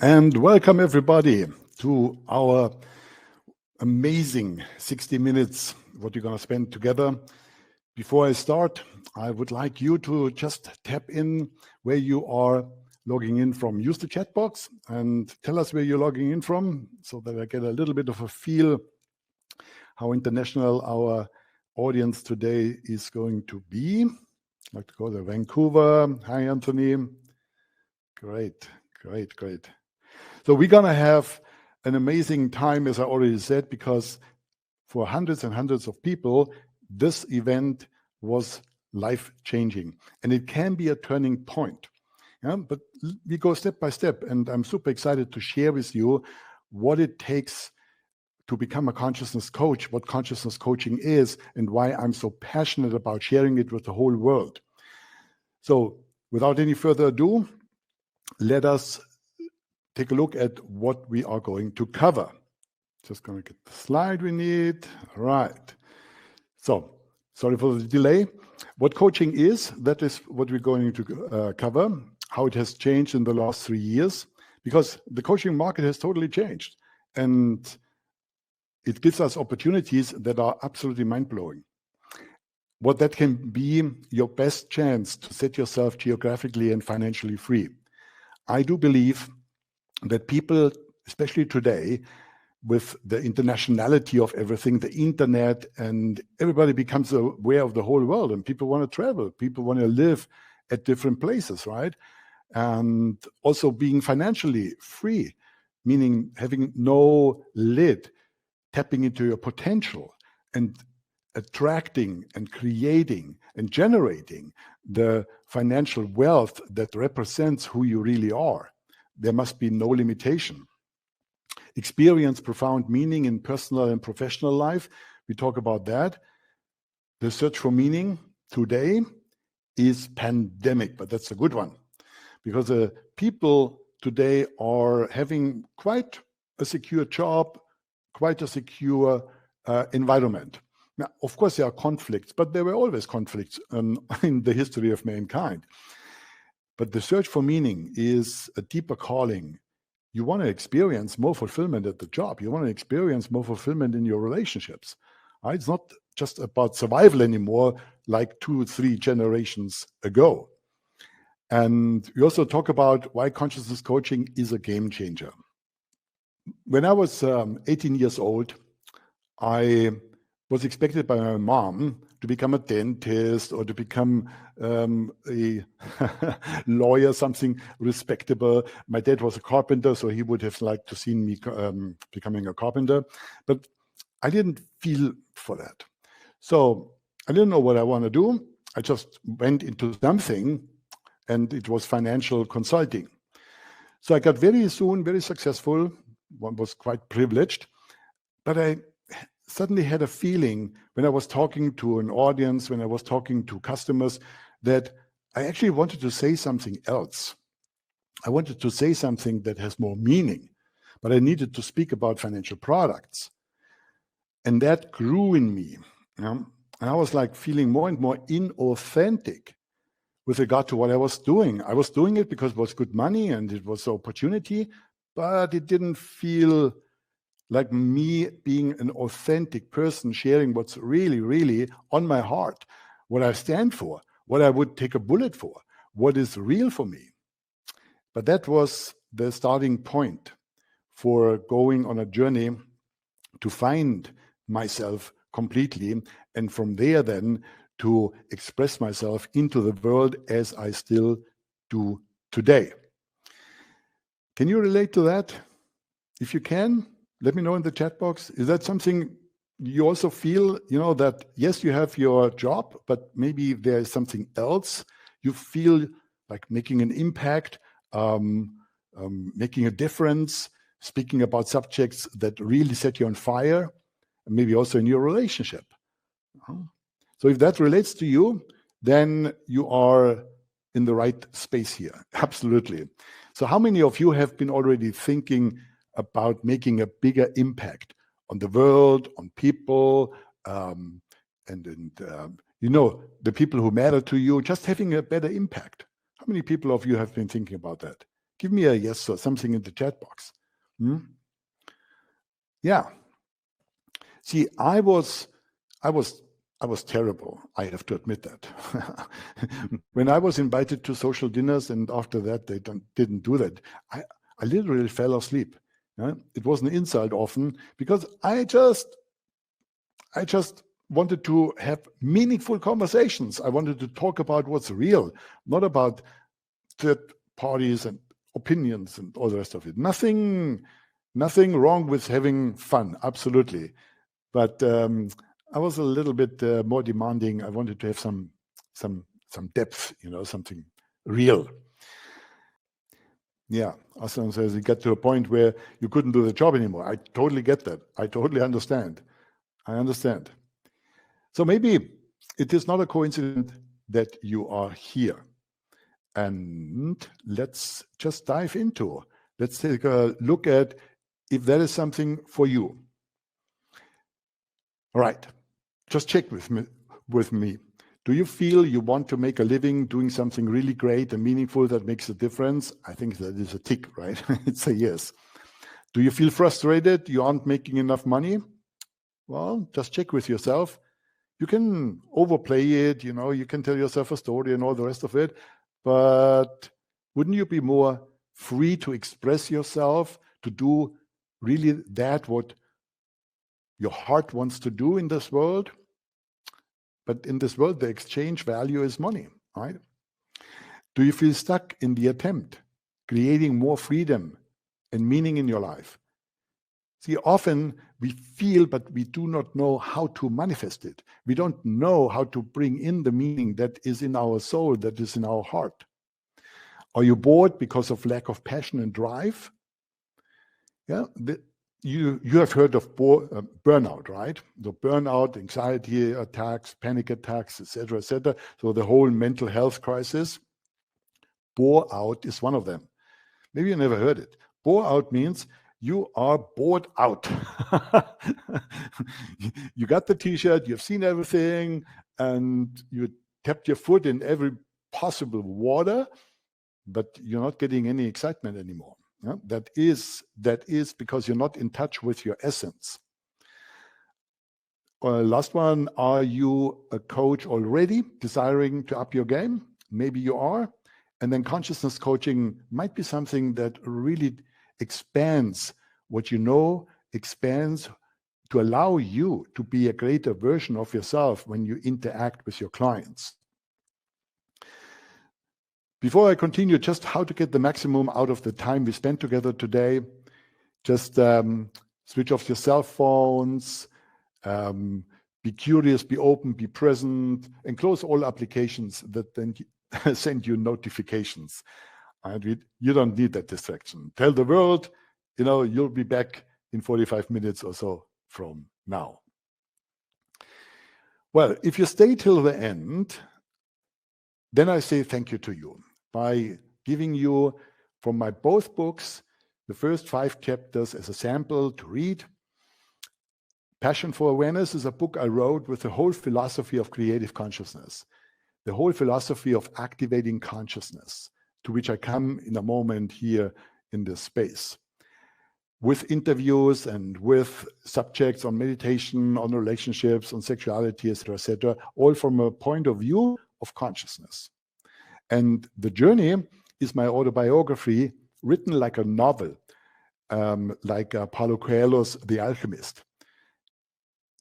And welcome everybody to our amazing 60 minutes, what you're going to spend together. Before I start, I would like you to just tap in where you are logging in from. Use the chat box and tell us where you're logging in from so that I get a little bit of a feel how international our audience today is going to be. I'd like to go to Vancouver. Hi, Anthony. Great. So we're going to have an amazing time, as I already said, because for hundreds and hundreds of people, this event was life-changing. And it can be a turning point. Yeah? But we go step by step. And I'm super excited to share with you what it takes to become a consciousness coach, what consciousness coaching is, and why I'm so passionate about sharing it with the whole world. So without any further ado, let us take a look at what we are going to cover. Just going to get the slide we need. All right. So, sorry for the delay. What coaching is, that is what we're going to cover, how it has changed in the last 3 years, because the coaching market has totally changed. And it gives us opportunities that are absolutely mind-blowing. What that can be your best chance to set yourself geographically and financially free. I do believe that people, especially today, with the internationality of everything, the internet, and everybody becomes aware of the whole world, and people want to travel, people want to live at different places, right? And also being financially free, meaning having no lid, tapping into your potential and attracting and creating and generating the financial wealth that represents who you really are. There must be no limitation. Experience profound meaning in personal and professional life. We talk about that. The search for meaning today is pandemic, but that's a good one because people today are having quite a secure job, quite a secure environment. Now, of course, there are conflicts, but there were always conflicts in the history of mankind. But the search for meaning is a deeper calling. You want to experience more fulfillment at the job. You want to experience more fulfillment in your relationships. Right? It's not just about survival anymore, like 2 or 3 generations ago. And we also talk about why consciousness coaching is a game changer. When I was 18 years old, I was expected by my mom to become a dentist or to become a lawyer, something respectable. My dad was a carpenter, so he would have liked to see me becoming a carpenter. But I didn't feel for that. So I didn't know what I want to do. I just went into something, and it was financial consulting. So I got very soon very successful. One was quite privileged. But I suddenly had a feeling when I was talking to an audience, when I was talking to customers, that I actually wanted to say something else. I wanted to say something that has more meaning, but I needed to speak about financial products. And that grew in me. And I was like feeling more and more inauthentic with regard to what I was doing. I was doing it because it was good money and it was an opportunity, but it didn't feel like me being an authentic person sharing what's really, really on my heart, what I stand for, what I would take a bullet for, what is real for me. But that was the starting point for going on a journey to find myself completely, and from there then to express myself into the world as I still do today. Can you relate to that? If you can, let me know in the chat box. Is that something you also feel, that yes, you have your job, but maybe there is something else you feel like making an impact, making a difference, speaking about subjects that really set you on fire, and maybe also in your relationship. So if that relates to you, then you are in the right space here. Absolutely. So how many of you have been already thinking about making a bigger impact on the world, on people, and the people who matter to you, just having a better impact? How many people of you have been thinking about that? Give me a yes or something in the chat box. Yeah. See, I was terrible. I have to admit that. When I was invited to social dinners, and after that they didn't do that, I literally fell asleep. It was an insult often, because I just wanted to have meaningful conversations. I wanted to talk about what's real, not about third parties and opinions and all the rest of it. Nothing wrong with having fun, absolutely. But I was a little bit more demanding. I wanted to have some depth, something real. Yeah, Aslan says it got to a point where you couldn't do the job anymore. I totally get that. I totally understand. I understand. So maybe it is not a coincidence that you are here. And let's just dive into. Let's take a look at if that is something for you. All right, just check with me. Do you feel you want to make a living doing something really great and meaningful that makes a difference? I think that is a tick, right? It's a yes. Do you feel frustrated you aren't making enough money? Well, just check with yourself. You can overplay it, you can tell yourself a story and all the rest of it, but wouldn't you be more free to express yourself, to do really that what your heart wants to do in this world? But in this world, the exchange value is money, right? Do you feel stuck in the attempt, creating more freedom and meaning in your life? See, often we feel, but we do not know how to manifest it. We don't know how to bring in the meaning that is in our soul, that is in our heart. Are you bored because of lack of passion and drive? Yeah, you have heard of burnout, right? The burnout, anxiety attacks, panic attacks, etc., etc. So the whole mental health crisis. Bore out is one of them. Maybe you never heard it. Bore out means you are bored out. You got the t-shirt, you've seen everything, and you tapped your foot in every possible water, but you're not getting any excitement anymore. Yeah? That is because you're not in touch with your essence. Last one, are you a coach already, desiring to up your game? Maybe you are. And then consciousness coaching might be something that really expands what you know, expands to allow you to be a greater version of yourself when you interact with your clients. Before I continue, just how to get the maximum out of the time we spent together today, just switch off your cell phones, be curious, be open, be present, and close all applications that then send you notifications. And you don't need that distraction. Tell the world, you'll be back in 45 minutes or so from now. Well, if you stay till the end, then I say thank you to you by giving you from my both books the first 5 chapters as a sample to read. Passion for Awareness is a book I wrote with the whole philosophy of creative consciousness, the whole philosophy of activating consciousness, to which I come in a moment here in this space, with interviews and with subjects on meditation, on relationships, on sexuality, etc., all from a point of view of consciousness. And the journey is my autobiography, written like a novel, like Paulo Coelho's The Alchemist.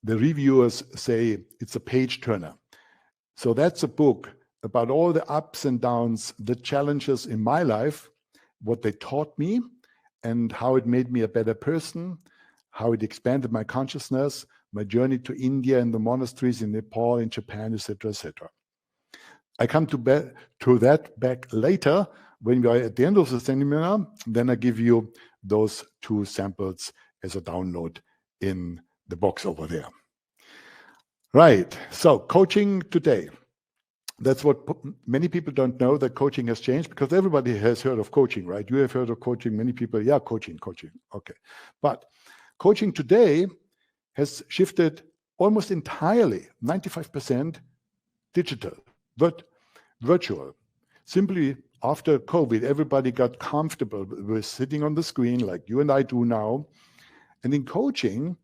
The reviewers say it's a page turner. So that's a book about all the ups and downs, the challenges in my life, what they taught me, and how it made me a better person, how it expanded my consciousness, my journey to India and the monasteries in Nepal, in Japan, etc., etc. I come to that back later when we are at the end of the seminar. Then I give you those 2 samples as a download in the box over there. Right, so coaching today. That's what many people don't know, that coaching has changed, because everybody has heard of coaching, right? You have heard of coaching, many people, yeah, coaching, okay. But coaching today has shifted almost entirely, 95% digital, but virtual. Simply after COVID, everybody got comfortable with sitting on the screen like you and I do now. And in coaching,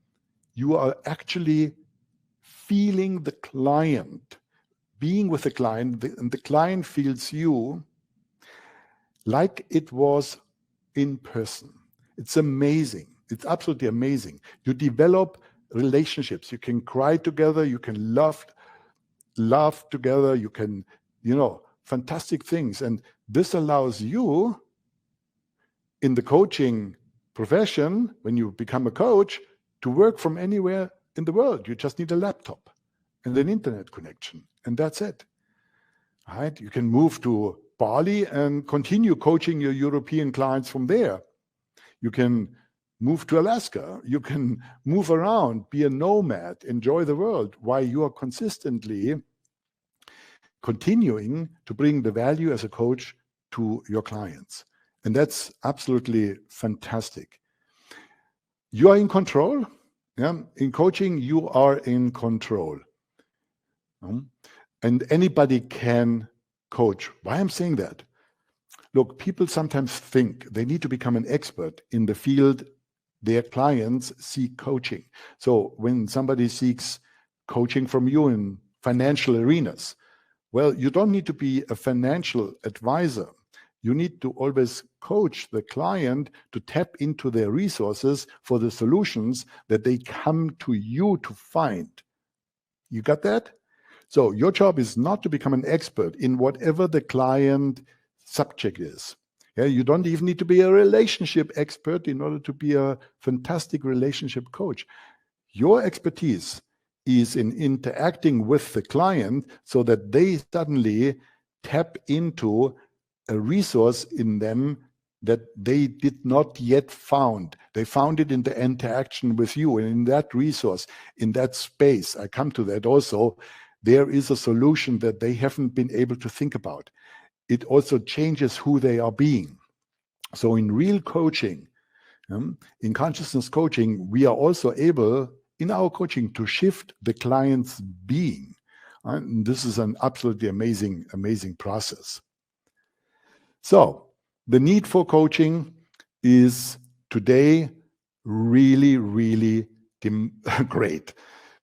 you are actually feeling the client, being with the client, and the client feels you like it was in person. It's amazing. It's absolutely amazing. You develop relationships. You can cry together. You can laugh together. You can, fantastic things. And this allows you in the coaching profession, when you become a coach, to work from anywhere in the world. You just need a laptop and an internet connection, and that's it. Right? You can move to Bali and continue coaching your European clients from there. You can move to Alaska. You can move around, be a nomad, enjoy the world while you are consistently continuing to bring the value as a coach to your clients. And that's absolutely fantastic. You are in control. Yeah? In coaching, you are in control. And anybody can coach. Why I'm saying that? Look, people sometimes think they need to become an expert in the field their clients seek coaching. So when somebody seeks coaching from you in financial arenas, well, you don't need to be a financial advisor. You need to always coach the client to tap into their resources for the solutions that they come to you to find. You got that? So your job is not to become an expert in whatever the client subject is. Yeah, you don't even need to be a relationship expert in order to be a fantastic relationship coach. Your expertise is in interacting with the client so that they suddenly tap into a resource in them that they did not yet found. They found it in the interaction with you, and in that resource, in that space, I come to that also, there is a solution that they haven't been able to think about. It also changes who they are being. So in real coaching, in consciousness coaching, we are also able in our coaching to shift the client's being. And this is an absolutely amazing, amazing process. So the need for coaching is today really, really great.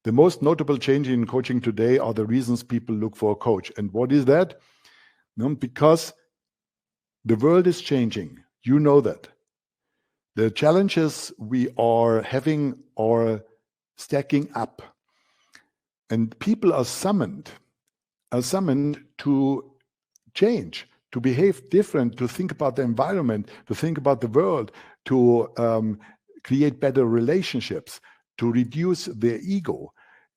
The most notable change in coaching today are the reasons people look for a coach. And what is that? Because the world is changing. You know that. The challenges we are having are stacking up. And people are summoned to change, to behave different, to think about the environment, to think about the world, to create better relationships, to reduce their ego.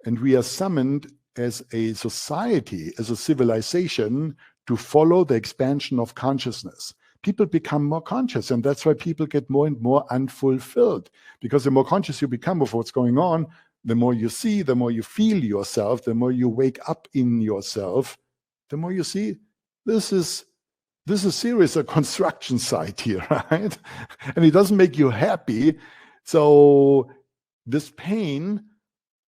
And we are summoned as a society, as a civilization, to follow the expansion of consciousness. People become more conscious, and that's why people get more and more unfulfilled. Because the more conscious you become of what's going on, the more you see, the more you feel yourself, the more you wake up in yourself, the more you see, this is serious, a construction site here, right? And it doesn't make you happy. So this pain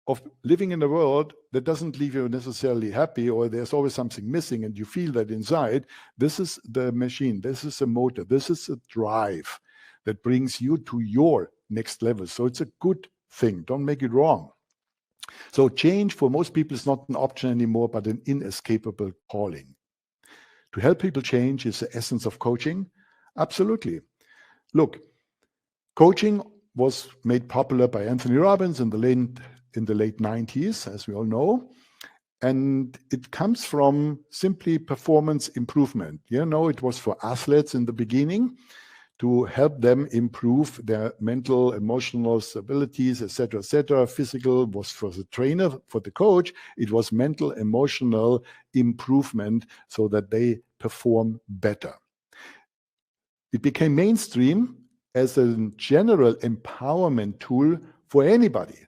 of living in a world that doesn't leave you necessarily happy, or there's always something missing and you feel that inside, this is the machine, this is a motor, this is a drive that brings you to your next level. So it's a good thing, don't make it wrong. So change for most people is not an option anymore, but an inescapable calling. To help people change is the essence of coaching. Absolutely. Look, coaching was made popular by Anthony Robbins in the late 90s, as we all know. And it comes from simply performance improvement. It was for athletes in the beginning to help them improve their mental, emotional abilities, etc., etc. Physical was for the trainer, for the coach. It was mental, emotional improvement so that they perform better. It became mainstream as a general empowerment tool for anybody.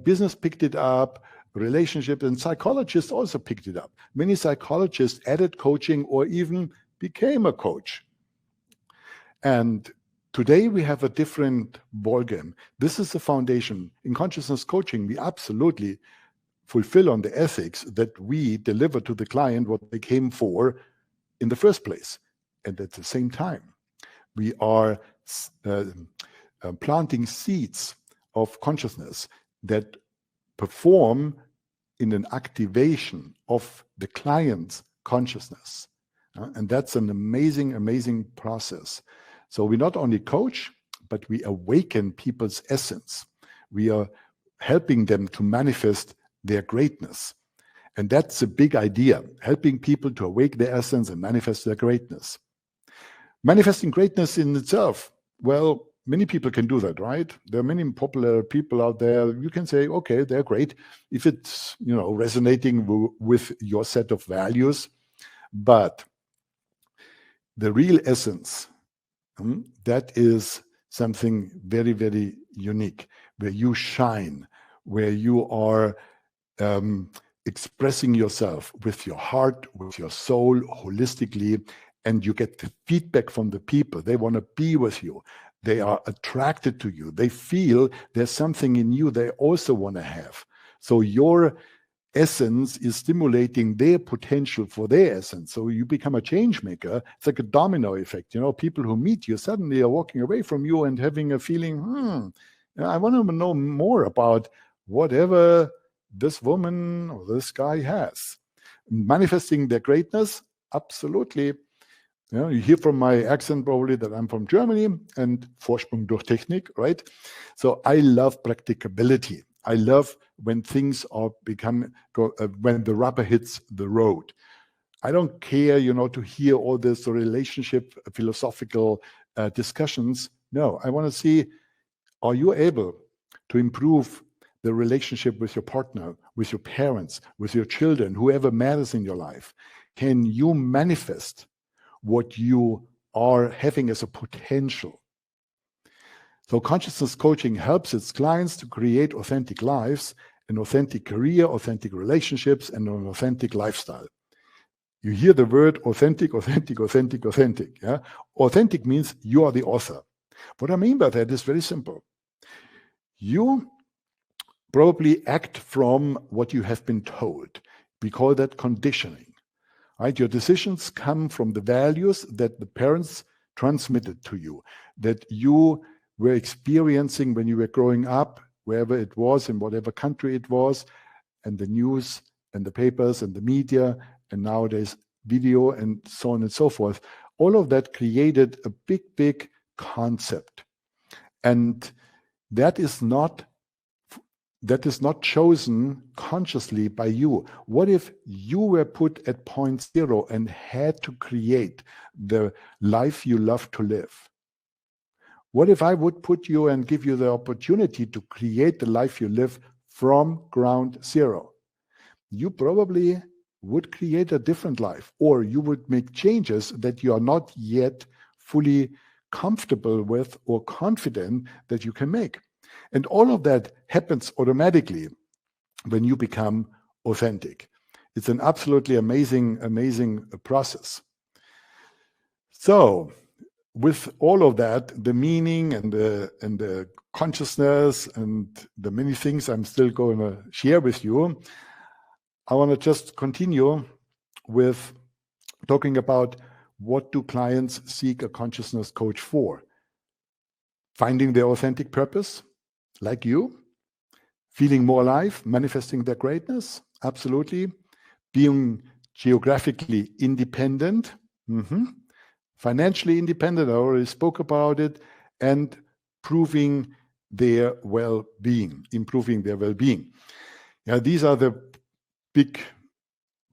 Business picked it up, relationships, and psychologists also picked it up. Many psychologists added coaching or even became a coach. And today we have a different ballgame. This is the foundation. In consciousness coaching, we absolutely fulfill on the ethics that we deliver to the client what they came for in the first place. and at the same time, we are planting seeds of consciousness that perform in an activation of the client's consciousness. And that's an amazing, amazing process. So we not only coach, but we awaken people's essence. We are helping them to manifest their greatness. And that's a big idea, helping people to awake their essence and manifest their greatness. Manifesting greatness in itself, well, many people can do that, right? There are many popular people out there. You can say, okay, they're great if it's, resonating with your set of values. But the real essence, that is something very, very unique, where you shine, where you are expressing yourself with your heart, with your soul, holistically, and you get the feedback from the people. They want to be with you. They are attracted to you. They feel there's something in you they also want to have. So your essence is stimulating their potential for their essence. So you become a change maker. It's like a domino effect. People who meet you suddenly are walking away from you and having a feeling, I want to know more about whatever this woman or this guy has. Manifesting their greatness, absolutely. You hear from my accent probably that I'm from Germany and Vorsprung durch Technik, right? So I love practicability. I love when things are when the rubber hits the road. I don't care, to hear all this relationship philosophical discussions. No, I want to see, are you able to improve the relationship with your partner, with your parents, with your children, whoever matters in your life? Can you manifest what you are having as a potential? So consciousness coaching helps its clients to create authentic lives, an authentic career, authentic relationships, and an authentic lifestyle. You hear the word authentic, authentic, authentic, authentic. Yeah? Authentic means you are the author. What I mean by that is very simple. You probably act from what you have been told. We call that conditioning. Right? Your decisions come from the values that the parents transmitted to you, that you were experiencing when you were growing up, wherever it was, in whatever country it was, and the news and the papers and the media, and nowadays video and so on and so forth. All of that created a big, big concept. And that is not chosen consciously by you. What if you were put at point zero and had to create the life you love to live? What if I would put you and give you the opportunity to create the life you live from ground zero? You probably would create a different life, or you would make changes that you are not yet fully comfortable with or confident that you can make. And all of that happens automatically when you become authentic. It's an absolutely amazing, amazing process. So with all of that, the meaning and the consciousness and the many things I'm still going to share with you, I want to just continue with talking about what do clients seek a consciousness coach for? Finding their authentic purpose, like you. Feeling more alive, manifesting their greatness, absolutely. Being geographically independent, financially independent, I already spoke about it, and improving their well-being. Yeah, these are the big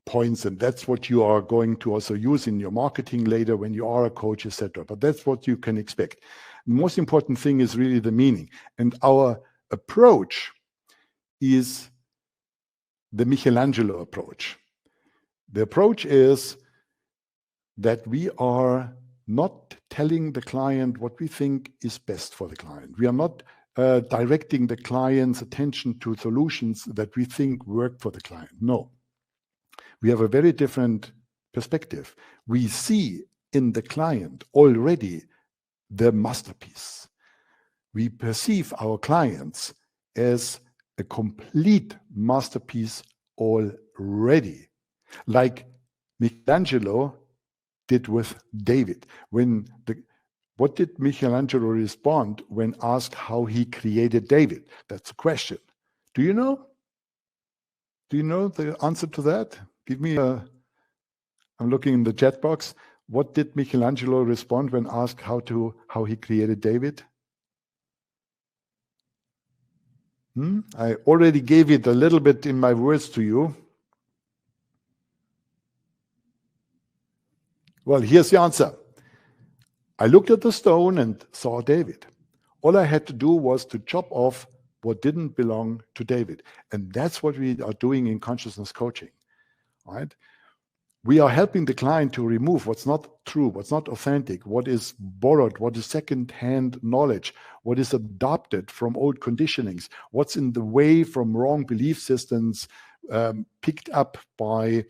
points, and that's what you are going to also use in your marketing later when you are a coach, etc. But that's what you can expect. The most important thing is really the meaning. And our approach is the Michelangelo approach. The approach is that we are not telling the client what we think is best for the client. We are not directing the client's attention to solutions that we think work for the client. No. We have a very different perspective. We see in the client already the masterpiece. We perceive our clients as a complete masterpiece already. Like Michelangelo did with David. What did Michelangelo respond when asked how he created David? That's a question. Do you know? Do you know the answer to that? Give me a... I'm looking in the chat box. What did Michelangelo respond when asked how he created David? I already gave it a little bit in my words to you. Well, here's the answer. I looked at the stone and saw David. All I had to do was to chop off what didn't belong to David. And that's what we are doing in consciousness coaching, right? We are helping the client to remove what's not true, what's not authentic, what is borrowed, what is second-hand knowledge, what is adopted from old conditionings, what's in the way from wrong belief systems picked up by,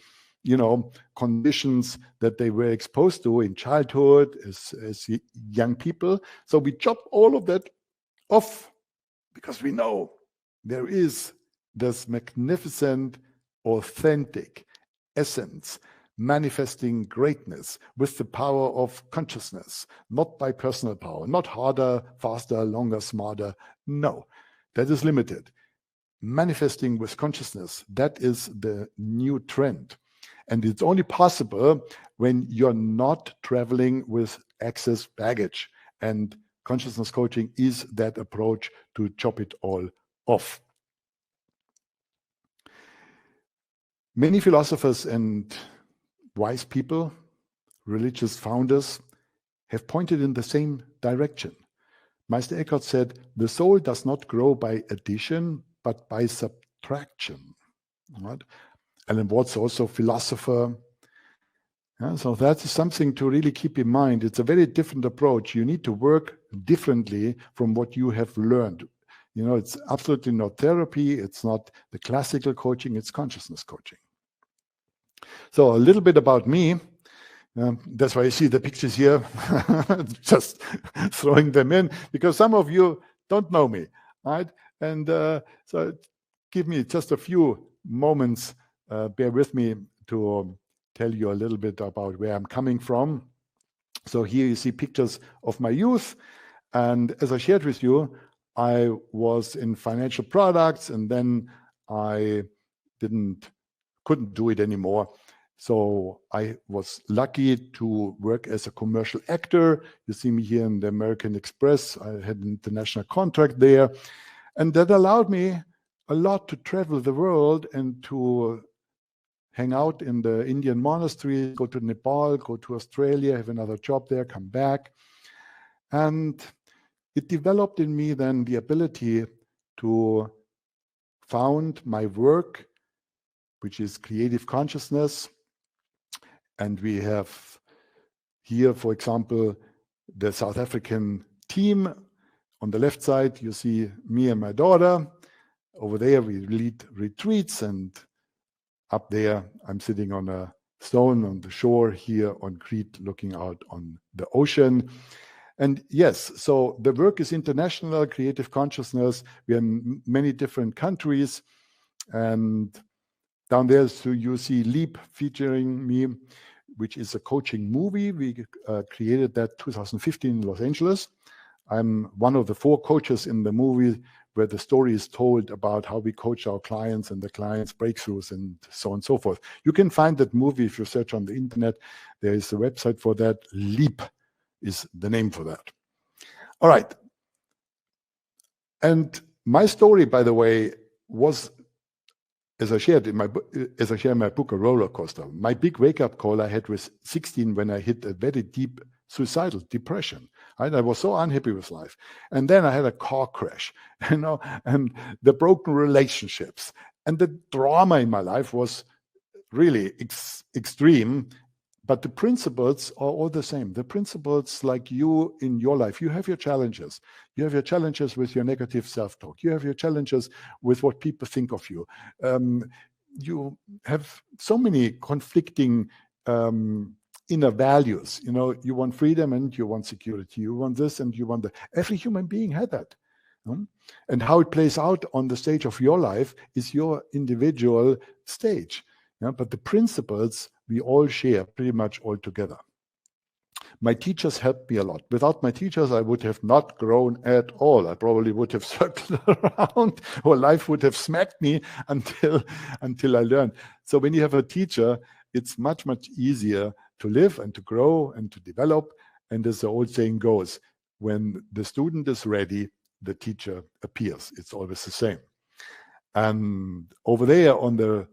conditions that they were exposed to in childhood as young people. So we chop all of that off because we know there is this magnificent, authentic essence manifesting greatness with the power of consciousness, not by personal power, not harder, faster, longer, smarter. No, that is limited. Manifesting with consciousness, that is the new trend. And it's only possible when you're not traveling with excess baggage. And consciousness coaching is that approach to chop it all off. Many philosophers and wise people, religious founders, have pointed in the same direction. Meister Eckhart said, the soul does not grow by addition, but by subtraction. Right? Alan Watts, also philosopher. Yeah, so that is something to really keep in mind. It's a very different approach. You need to work differently from what you have learned. It's absolutely not therapy. It's not the classical coaching. It's consciousness coaching. So a little bit about me. That's why you see the pictures here, just throwing them in, because some of you don't know me, right? And so give me just a few moments, bear with me to tell you a little bit about where I'm coming from. So here you see pictures of my youth. And as I shared with you, I was in financial products, and then I couldn't do it anymore. So I was lucky to work as a commercial actor. You see me here in the American Express. I had an international contract there. And that allowed me a lot to travel the world and to hang out in the Indian monasteries, go to Nepal, go to Australia, have another job there, come back. And it developed in me then the ability to found my work, which is creative consciousness. And we have here, for example, the South African team. On the left side, you see me and my daughter. Over there, we lead retreats, and up there, I'm sitting on a stone on the shore here on Crete, looking out on the ocean. And yes, so the work is international, creative consciousness. We are in many different countries. And down there, so you see Leap featuring me, which is a coaching movie. We created that 2015 in Los Angeles. I'm one of the 4 coaches in the movie where the story is told about how we coach our clients and the clients' breakthroughs and so on and so forth. You can find that movie if you search on the internet. There is a website for that. Leap is the name for that. All right. And my story, by the way, was, as I shared in my book, A Roller Coaster. My big wake-up call I had was 16 when I hit a very deep suicidal depression. Right? I was so unhappy with life. And then I had a car crash, and the broken relationships. And the drama in my life was really extreme. But the principles are all the same. The principles, like you in your life, you have your challenges. You have your challenges with your negative self-talk. You have your challenges with what people think of you. You have so many conflicting inner values. You want freedom and you want security. You want this and you want that. Every human being had that. And how it plays out on the stage of your life is your individual stage. But the principles we all share pretty much all together. My teachers helped me a lot. Without my teachers, I would have not grown at all. I probably would have circled around, or life would have smacked me until I learned. So when you have a teacher, it's much, much easier to live and to grow and to develop. And as the old saying goes, when the student is ready, the teacher appears. It's always the same. And over there on the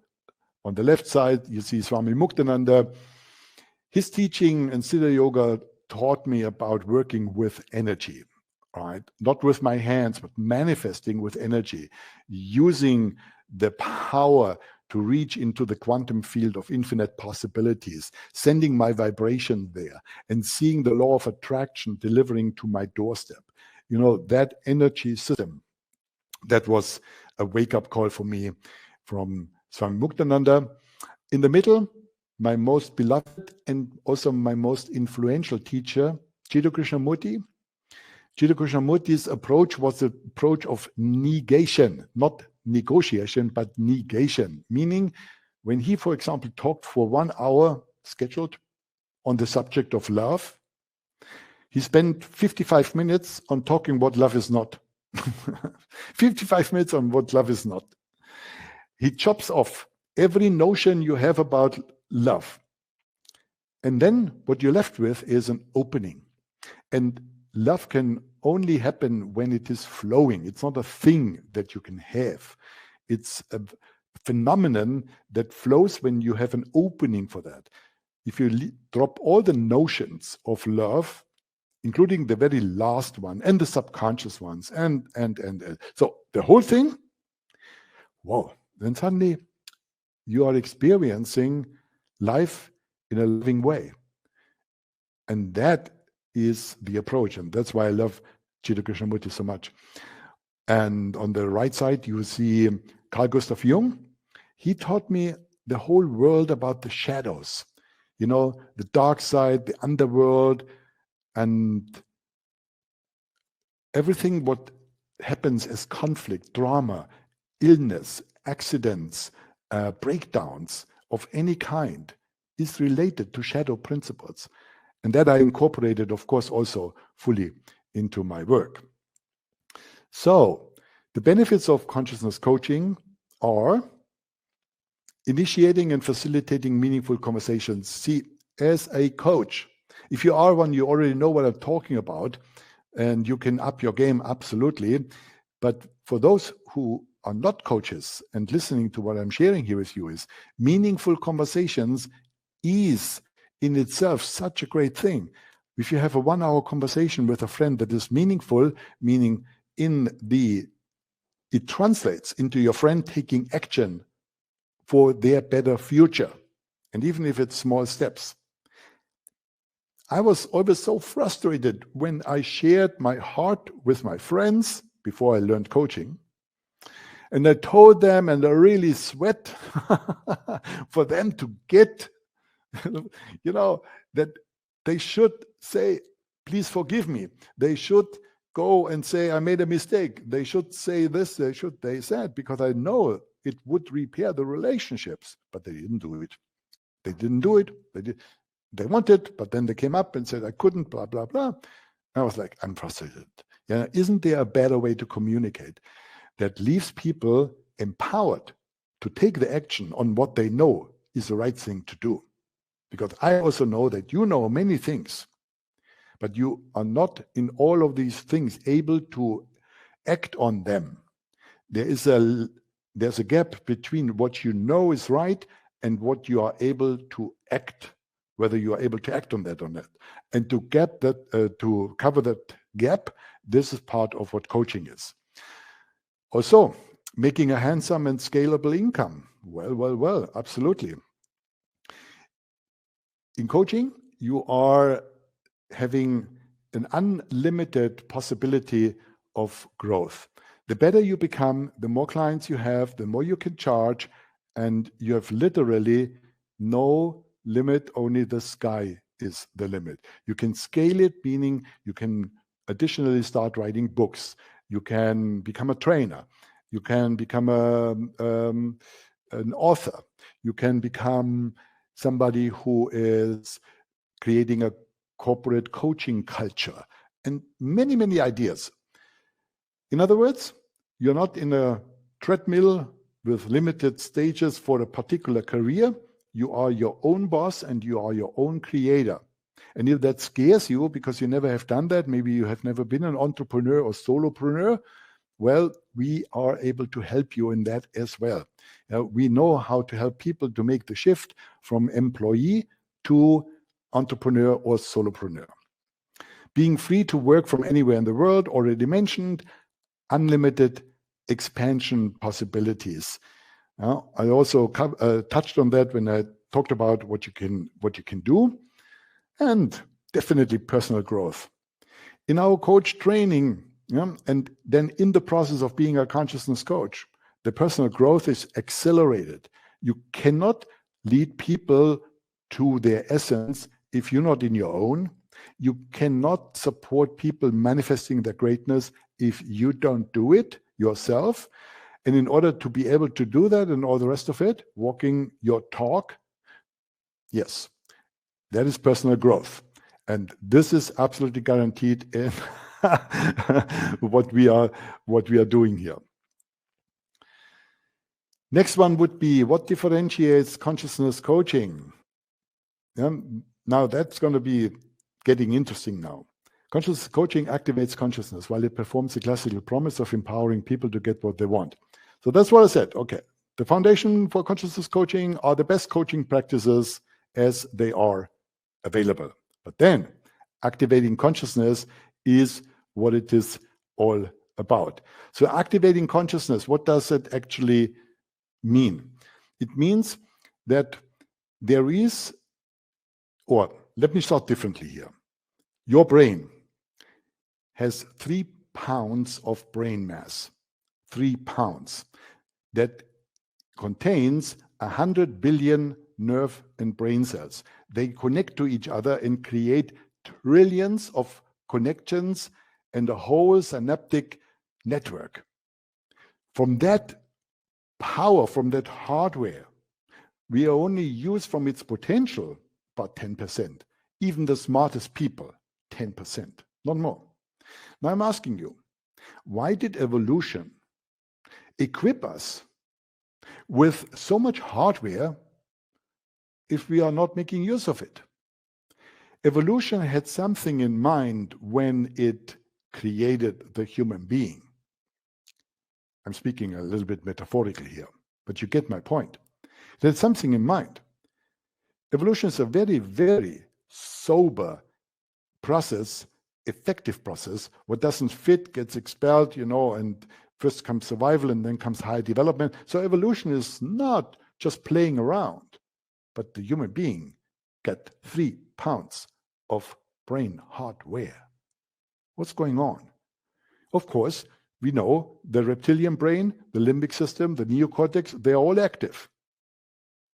left side, you see Swami Muktananda. His teaching and Siddha Yoga taught me about working with energy, right? Not with my hands, but manifesting with energy, using the power to reach into the quantum field of infinite possibilities, sending my vibration there and seeing the law of attraction delivering to my doorstep. You know, that energy system, that was a wake-up call for me from Swami Muktananda. In the middle, my most beloved and also my most influential teacher, Jiddu Krishnamurti. Jiddu Krishnamurti's approach was the approach of negation, not negotiation, but negation. Meaning, when he, for example, talked for 1 hour scheduled on the subject of love, he spent 55 minutes on talking what love is not. 55 minutes on what love is not. He chops off every notion you have about love. And then what you're left with is an opening. And love can only happen when it is flowing. It's not a thing that you can have. It's a phenomenon that flows when you have an opening for that. If you drop all the notions of love, including the very last one and the subconscious ones, and so the whole thing, wow, then suddenly you are experiencing life in a loving way. And that is the approach. And that's why I love Jiddu Krishnamurti so much. And on the right side, you see Carl Gustav Jung. He taught me the whole world about the shadows, you know, the dark side, the underworld, and everything what happens as conflict, drama, illness, accidents, breakdowns of any kind is related to shadow principles. And that I incorporated, of course, also fully into my work. So the benefits of consciousness coaching are initiating and facilitating meaningful conversations. See, as a coach, if you are one, you already know what I'm talking about, and you can up your game, absolutely. But for those who are not coaches and listening to what I'm sharing here with you, is meaningful conversations is in itself such a great thing. If you have a 1 hour conversation with a friend that is meaningful, meaning it translates into your friend taking action for their better future. And even if it's small steps. I was always so frustrated when I shared my heart with my friends before I learned coaching. And I told them, and I really sweat for them to get, you know, that they should say, please forgive me. They should go and say, I made a mistake. They should say this, they said, because I know it would repair the relationships. But they didn't do it. They didn't do it. They wanted, but then they came up and said, I couldn't, blah, blah, blah. I was like, I'm frustrated. Yeah, isn't there a better way to communicate that leaves people empowered to take the action on what they know is the right thing to do? Because I also know that you know many things, but you are not in all of these things able to act on them. There's a gap between what you know is right and what you are able to act, whether you are able to act on that or not. And to get that, to cover that gap, this is part of what coaching is. Also, making a handsome and scalable income. Well, absolutely. In coaching, you are having an unlimited possibility of growth. The better you become, the more clients you have, the more you can charge, and you have literally no limit, only the sky is the limit. You can scale it, meaning you can additionally start writing books. You can become a trainer. You can become an author. You can become somebody who is creating a corporate coaching culture, and many, many ideas. In other words, you're not in a treadmill with limited stages for a particular career. You are your own boss and you are your own creator. And if that scares you because you never have done that, maybe you have never been an entrepreneur or solopreneur, well, we are able to help you in that as well. We know how to help people to make the shift from employee to entrepreneur or solopreneur. Being free to work from anywhere in the world, already mentioned, unlimited expansion possibilities. I also touched on that when I talked about what you can do, and definitely personal growth. In our coach training, and then in the process of being a consciousness coach, the personal growth is accelerated. You cannot lead people to their essence if you're not in your own. You cannot support people manifesting their greatness if you don't do it yourself. And in order to be able to do that and all the rest of it, walking your talk, yes, that is personal growth. And this is absolutely guaranteed in what we are doing here. Next one would be, what differentiates consciousness coaching? Now that's going to be getting interesting now. Consciousness coaching activates consciousness while it performs the classical promise of empowering people to get what they want. So that's what I said. Okay, the foundation for consciousness coaching are the best coaching practices as they are available. But then activating consciousness is what it is all about. So activating consciousness, what does it actually mean? It means that there is, or let me start differently here. Your brain has 3 pounds of brain mass, 3 pounds. That contains 100 billion nerve and brain cells. They connect to each other and create trillions of connections and a whole synaptic network. From that power, from that hardware, we only use from its potential about 10%. Even the smartest people, 10%, not more. Now I'm asking you, why did evolution equip us with so much hardware if we are not making use of it? Evolution had something in mind when it created the human being. I'm speaking a little bit metaphorically here, but you get my point. It had something in mind. Evolution is a very, very sober process, effective process. What doesn't fit gets expelled, and first comes survival and then comes high development. So evolution is not just playing around, but the human being got 3 pounds of brain hardware. What's going on? Of course, we know the reptilian brain, the limbic system, the neocortex, they're all active.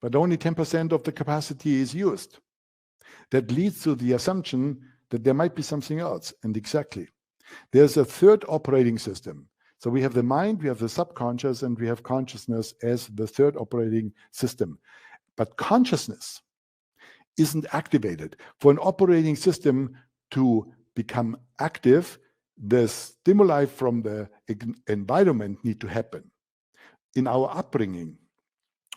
But only 10% of the capacity is used. That leads to the assumption that there might be something else. And exactly. There's a third operating system. So we have the mind, we have the subconscious, and we have consciousness as the third operating system. But consciousness isn't activated. For an operating system to become active, the stimuli from the environment need to happen. In our upbringing,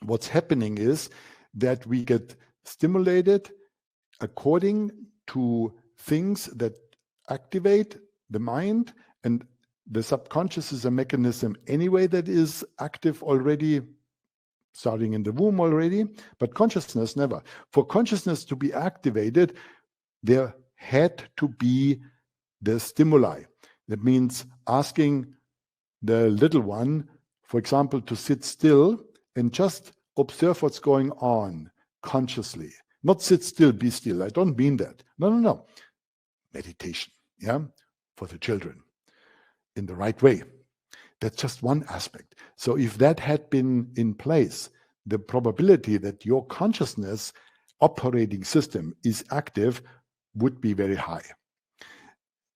what's happening is that we get stimulated according to things that activate the mind, and the subconscious is a mechanism anyway that is active already, starting in the womb already, but consciousness never. For consciousness to be activated, there had to be the stimuli. That means asking the little one, for example, to sit still and just observe what's going on consciously. Not sit still, be still. I don't mean that. No. Meditation, for the children in the right way. That's just one aspect. So if that had been in place, the probability that your consciousness operating system is active would be very high.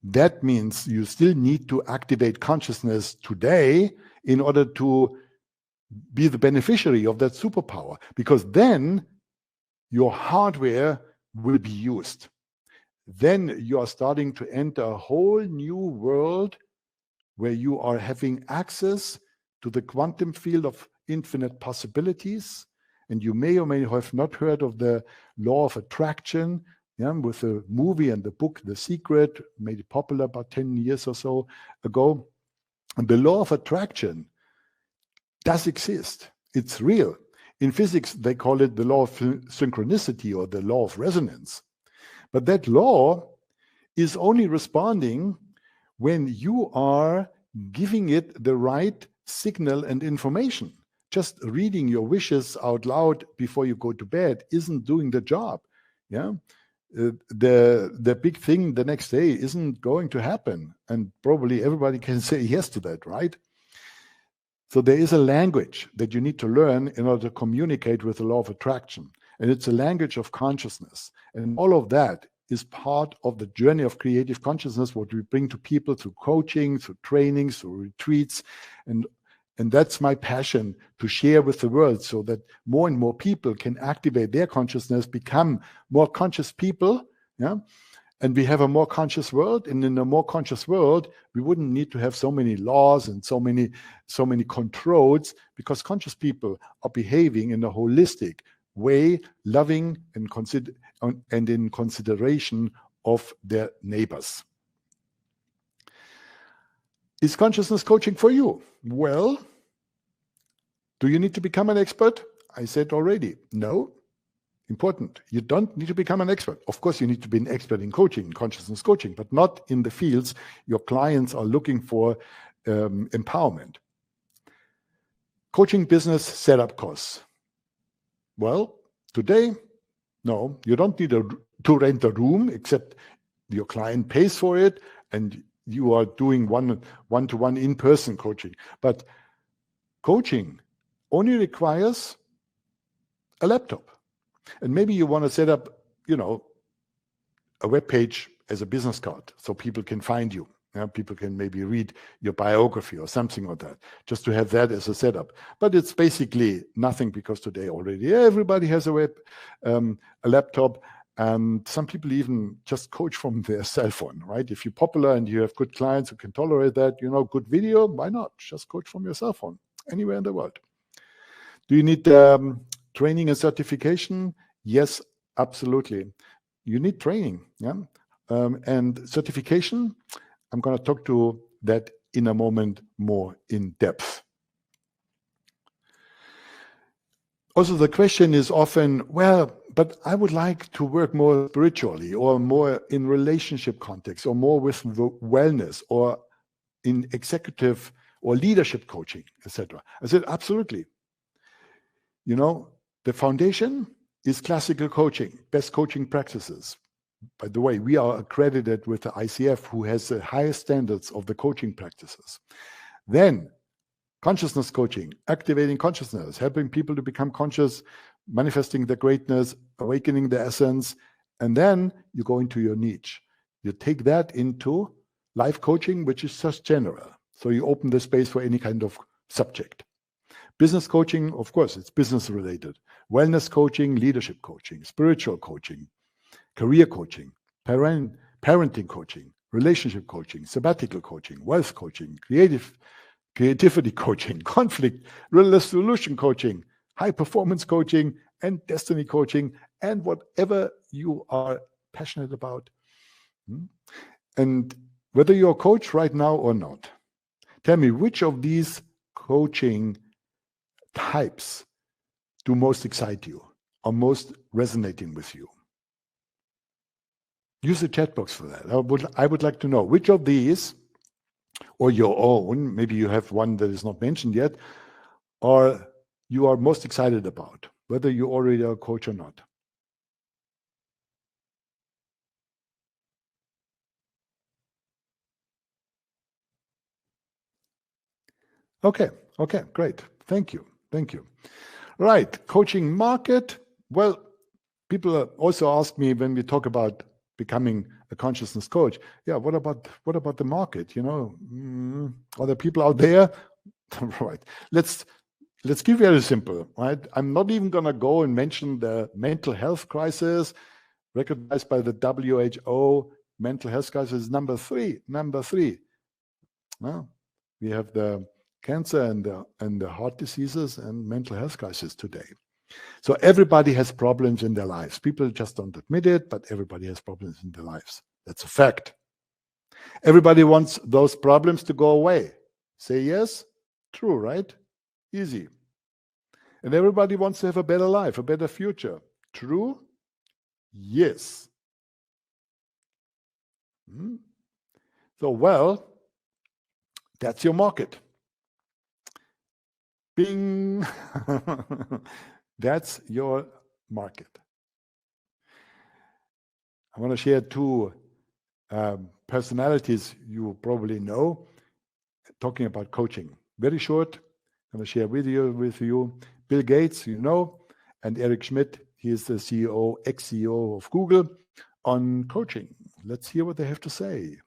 That means you still need to activate consciousness today in order to be the beneficiary of that superpower, because then your hardware will be used. then you are starting to enter a whole new world where you are having access to the quantum field of infinite possibilities. And you may or may have not heard of the law of attraction, with the movie and the book, The Secret, made it popular about 10 years or so ago. And the law of attraction does exist. It's real. In physics, they call it the law of synchronicity or the law of resonance. But that law is only responding when you are giving it the right signal and information. Just reading your wishes out loud before you go to bed isn't doing the job. The big thing the next day isn't going to happen. And probably everybody can say yes to that, right? So there is a language that you need to learn in order to communicate with the law of attraction. And it's a language of consciousness. And all of that is part of the journey of creative consciousness, what we bring to people through coaching, through trainings, through retreats. And that's my passion, to share with the world so that more and more people can activate their consciousness, become more conscious people. And we have a more conscious world. And in a more conscious world, we wouldn't need to have so many laws and so many controls, because conscious people are behaving in a holistic way, loving and in consideration of their neighbors. Is consciousness coaching for you? Well, do you need to become an expert? I said already, no. Important. You don't need to become an expert. Of course, you need to be an expert in coaching, consciousness coaching, but not in the fields your clients are looking for empowerment. Coaching business setup costs. Well, today, no, you don't need to rent a room, except your client pays for it and you are doing one-to-one in-person coaching. But coaching only requires a laptop. And maybe you want to set up, a web page as a business card so people can find you. People can maybe read your biography or something like that, just to have that as a setup. But it's basically nothing, because today already everybody has a laptop, and some people even just coach from their cell phone, right? If you're popular and you have good clients who can tolerate that, good video, why not? Just coach from your cell phone anywhere in the world. Do you need training and certification? Yes, absolutely. You need training, and certification. I'm going to talk to that in a moment more in depth. Also, the question is often, well, but I would like to work more spiritually, or more in relationship context, or more with the wellness, or in executive or leadership coaching, etc. I said, absolutely. The foundation is classical coaching, best coaching practices. By the way, we are accredited with the ICF, who has the highest standards of the coaching practices. Then, consciousness coaching, activating consciousness, helping people to become conscious, manifesting their greatness, awakening their essence. And then you go into your niche. You take that into life coaching, which is just general. So you open the space for any kind of subject. Business coaching, of course, it's business related. Wellness coaching, leadership coaching, spiritual coaching, career coaching, parenting coaching, relationship coaching, sabbatical coaching, wealth coaching, creativity coaching, conflict resolution coaching, high performance coaching, and destiny coaching, and whatever you are passionate about. And whether you're a coach right now or not, tell me, which of these coaching types do most excite you, or most resonating with you? Use the chat box for that. I would like to know which of these, or your own, maybe you have one that is not mentioned yet, or you are most excited about, whether you already are a coach or not. Okay, great. Thank you. Right, coaching market. Well, people also ask me when we talk about becoming a consciousness coach, what about the market? Are there people out there? Right. Let's keep it very simple, right? I'm not even going to go and mention the mental health crisis, recognized by the WHO. Mental health crisis is number three. Well, we have the cancer and the heart diseases and mental health crisis today. So everybody has problems in their lives. People just don't admit it, but everybody has problems in their lives. That's a fact. Everybody wants those problems to go away. Say yes? True, right? Easy. And everybody wants to have a better life, a better future. True? Yes. So, well, that's your market. Bing! That's your market. I want to share two personalities you probably know, talking about coaching. Very short, I'm going to share with you Bill Gates, you know, and Eric Schmidt. He is the CEO, ex-CEO of Google, on coaching. Let's hear what they have to say.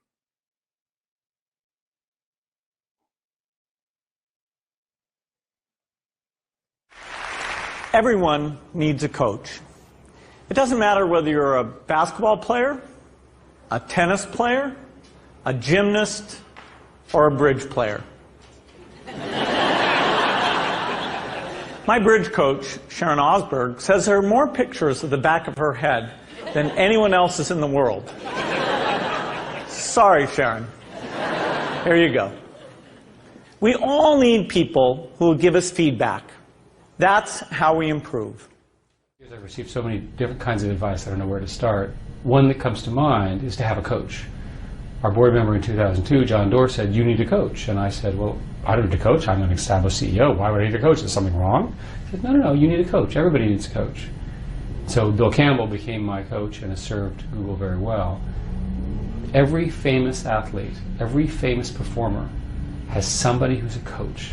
Everyone needs a coach. It doesn't matter whether you're a basketball player, a tennis player, a gymnast, or a bridge player. My bridge coach, Sharon Osberg, says there are more pictures of the back of her head than anyone else's in the world. Sorry, Sharon. Here you go. We all need people who will give us feedback. That's how we improve. I've received so many different kinds of advice, I don't know where to start. One that comes to mind is to have a coach. Our board member in 2002, John Doerr, said, "You need a coach." And I said, "Well, I don't need a coach. I'm an established CEO. Why would I need a coach? Is something wrong?" He said, No, you need a coach. Everybody needs a coach. So Bill Campbell became my coach and has served Google very well. Every famous athlete, every famous performer has somebody who's a coach.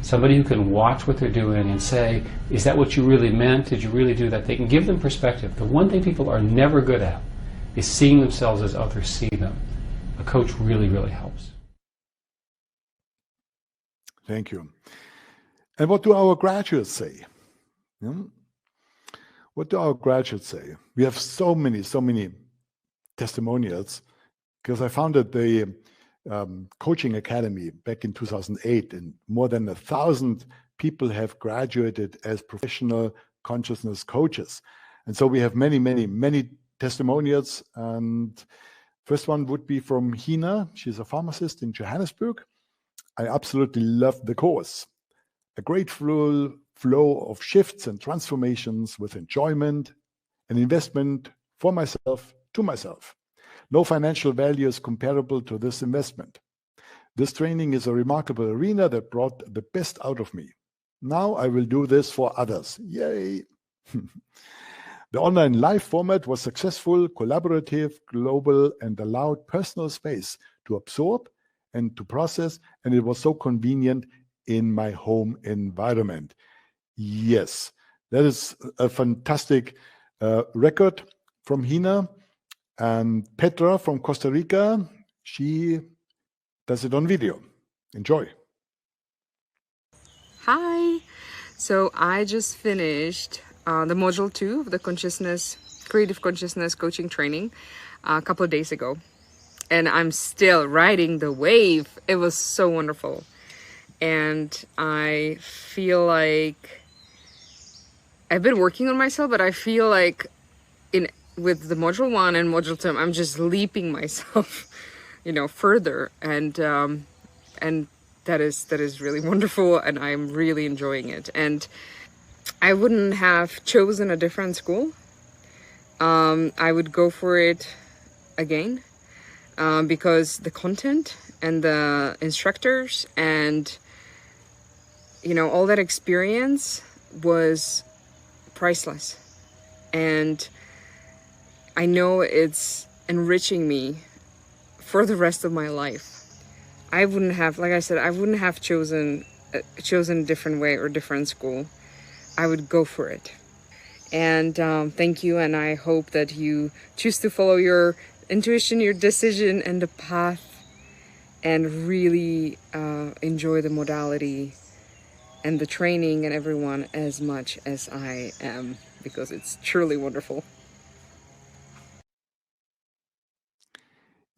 Somebody who can watch what they're doing and say, is that what you really meant? Did you really do that? They can give them perspective. The one thing people are never good at is seeing themselves as others see them. A coach really, really helps. Thank you. And what do our graduates say? What do our graduates say? We have so many testimonials, because I founded the coaching academy back in 2008, and more than 1,000 people have graduated as professional consciousness coaches. And so we have many testimonials. And first one would be from Hina. She's a pharmacist in Johannesburg. I absolutely love the course. A great flow of shifts and transformations with enjoyment and investment for myself, to myself. No financial value is comparable to this investment. This training is a remarkable arena that brought the best out of me. Now I will do this for others. Yay! The online live format was successful, collaborative, global, and allowed personal space to absorb and to process, and it was so convenient in my home environment. Yes, that is a fantastic record from Hina. And Petra from Costa Rica, she does it on video. Enjoy. Hi. So I just finished the module 2 of the creative consciousness coaching training a couple of days ago. And I'm still riding the wave. It was so wonderful. And I feel like I've been working on myself, but I feel like with the module 1 and module 2, I'm just leaping myself, further. And that is really wonderful, and I'm really enjoying it. And I wouldn't have chosen a different school. I would go for it again, because the content and the instructors and all that experience was priceless. And I know it's enriching me for the rest of my life. I wouldn't have, like I said, I wouldn't have chosen a different way or different school. I would go for it. And thank you, and I hope that you choose to follow your intuition, your decision, and the path, and really enjoy the modality and the training and everyone as much as I am, because it's truly wonderful.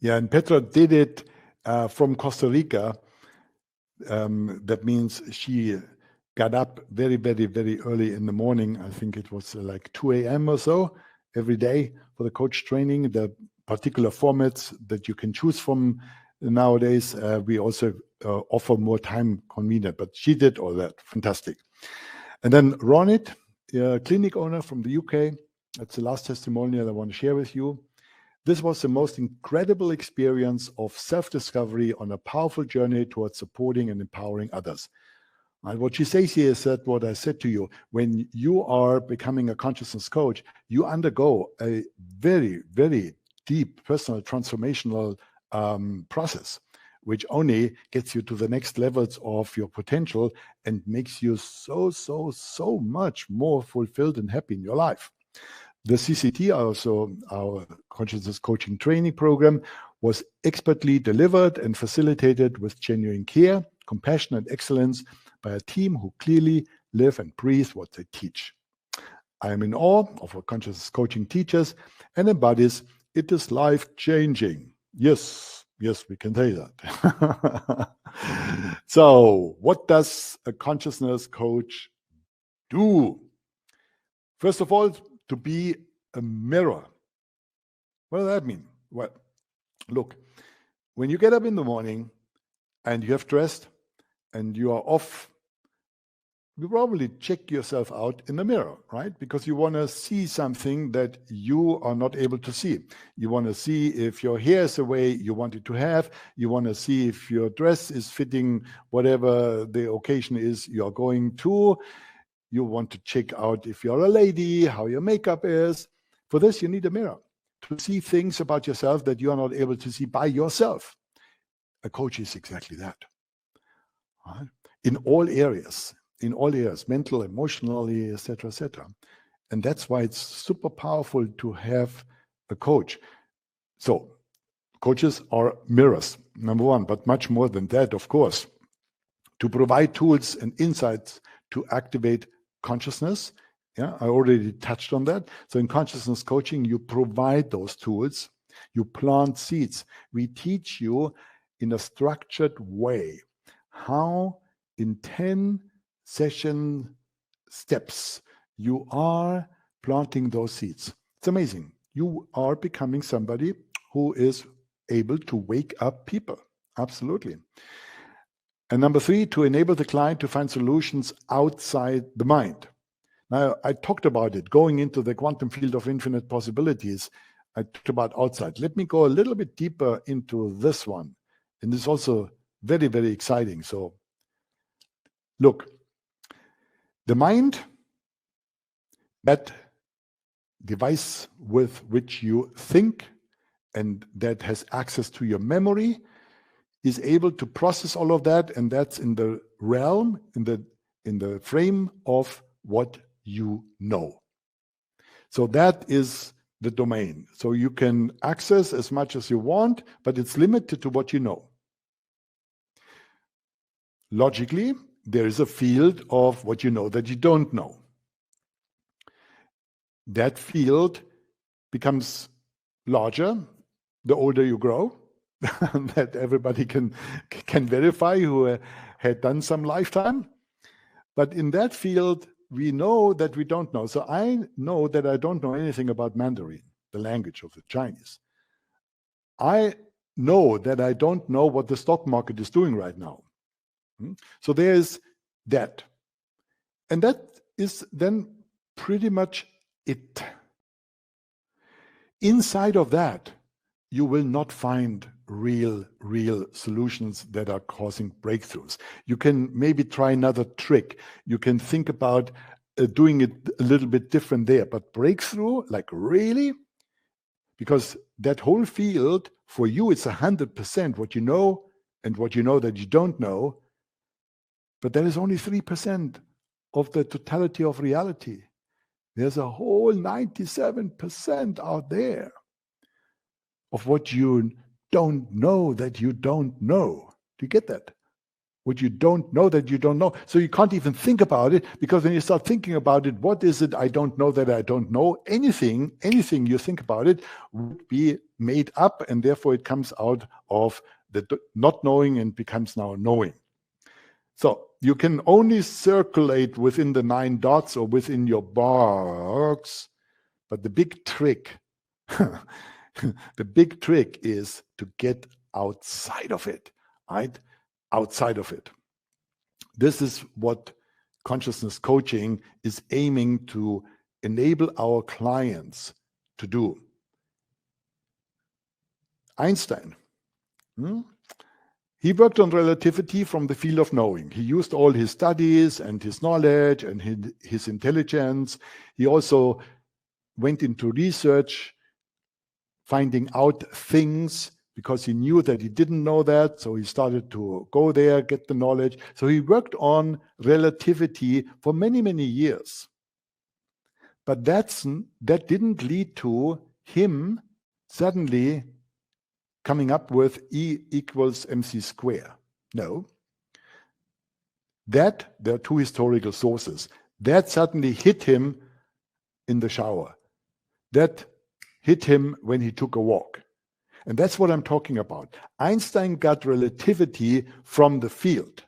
Yeah, and Petra did it from Costa Rica. That means she got up very, very, very early in the morning. I think it was like 2 a.m. or so every day for the coach training. The particular formats that you can choose from nowadays, we also offer more time convenient, but she did all that. Fantastic. And then Ronit, clinic owner from the UK. That's the last testimonial I want to share with you. This was the most incredible experience of self-discovery on a powerful journey towards supporting and empowering others. And what she says here is that what I said to you, when you are becoming a consciousness coach, you undergo a very, very deep personal transformational process, which only gets you to the next levels of your potential and makes you so much more fulfilled and happy in your life. The CCT, also our consciousness coaching training program, was expertly delivered and facilitated with genuine care, compassion, and excellence by a team who clearly live and breathe what they teach. I am in awe of our consciousness coaching teachers and embodies it is life-changing. Yes, we can say that. So, what does a consciousness coach do? First of all, to be a mirror. What does that mean? Well, look, when you get up in the morning and you have dressed and you are off, you probably check yourself out in the mirror, right? Because you want to see something that you are not able to see. You want to see if your hair is the way you want it to have. You want to see if your dress is fitting whatever the occasion is you're going to. You want to check out if you're a lady, how your makeup is. For this, you need a mirror to see things about yourself that you are not able to see by yourself. A coach is exactly that. Right? In all areas, mental, emotionally, etc., etc. And that's why it's super powerful to have a coach. So, coaches are mirrors, number one, but much more than that, of course. To provide tools and insights to activate consciousness. Yeah, I already touched on that. So in consciousness coaching, you provide those tools, you plant seeds. We teach you in a structured way how in 10 session steps you are planting those seeds. It's amazing. You are becoming somebody who is able to wake up people. Absolutely. And number 3, to enable the client to find solutions outside the mind. Now, I talked about it, going into the quantum field of infinite possibilities. I talked about outside. Let me go a little bit deeper into this one. And it's also very, very exciting. So, look, the mind, that device with which you think and that has access to your memory, is able to process all of that, and that's in the realm, in the frame of what you know. So that is the domain. So you can access as much as you want, but it's limited to what you know. Logically, there is a field of what you know that you don't know. That field becomes larger the older you grow. That everybody can verify who had done some lifetime. But in that field, we know that we don't know. So I know that I don't know anything about Mandarin, the language of the Chinese. I know that I don't know what the stock market is doing right now. So there's that. And that is then pretty much it. Inside of that, you will not find real solutions that are causing breakthroughs. You can maybe try another trick. You can think about doing it a little bit different there. But breakthrough, like really? Because that whole field, for you, it's 100% what you know and what you know that you don't know. But that is only 3% of the totality of reality. There's a whole 97% out there of what you don't know that you don't know. Do you get that? what you don't know that you don't know. So you can't even think about it, because when you start thinking about it, what is it I don't know that I don't know? Anything you think about it would be made up, and therefore it comes out of the not knowing and becomes now knowing. So you can only circulate within the 9 dots or within your box, but the big trick, the big trick is to get outside of it, right? Outside of it. This is what consciousness coaching is aiming to enable our clients to do. Einstein, he worked on relativity from the field of knowing. He used all his studies and his knowledge and his intelligence. He also went into research, finding out things, because he knew that he didn't know that. So he started to go there, get the knowledge. So he worked on relativity for many, many years. But that didn't lead to him suddenly coming up with E equals mc square. No. There are 2 historical sources. That suddenly hit him in the shower. That hit him when he took a walk. And that's what I'm talking about. Einstein got relativity from the field,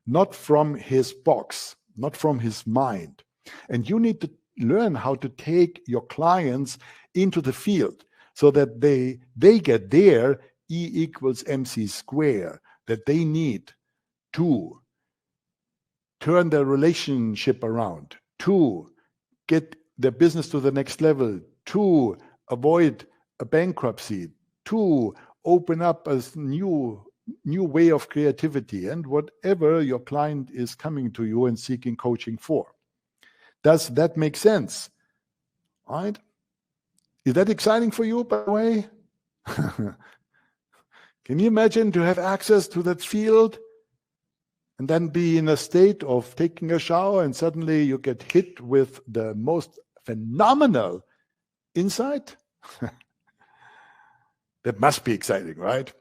not from his box, not from his mind. And you need to learn how to take your clients into the field so that they get their E equals mc square that they need to turn their relationship around, to get their business to the next level, to avoid a bankruptcy, to open up a new way of creativity, and whatever your client is coming to you and seeking coaching for. Does that make sense? Right? Is that exciting for you, by the way? Can you imagine to have access to that field and then be in a state of taking a shower and suddenly you get hit with the most phenomenal insight? That must be exciting, right?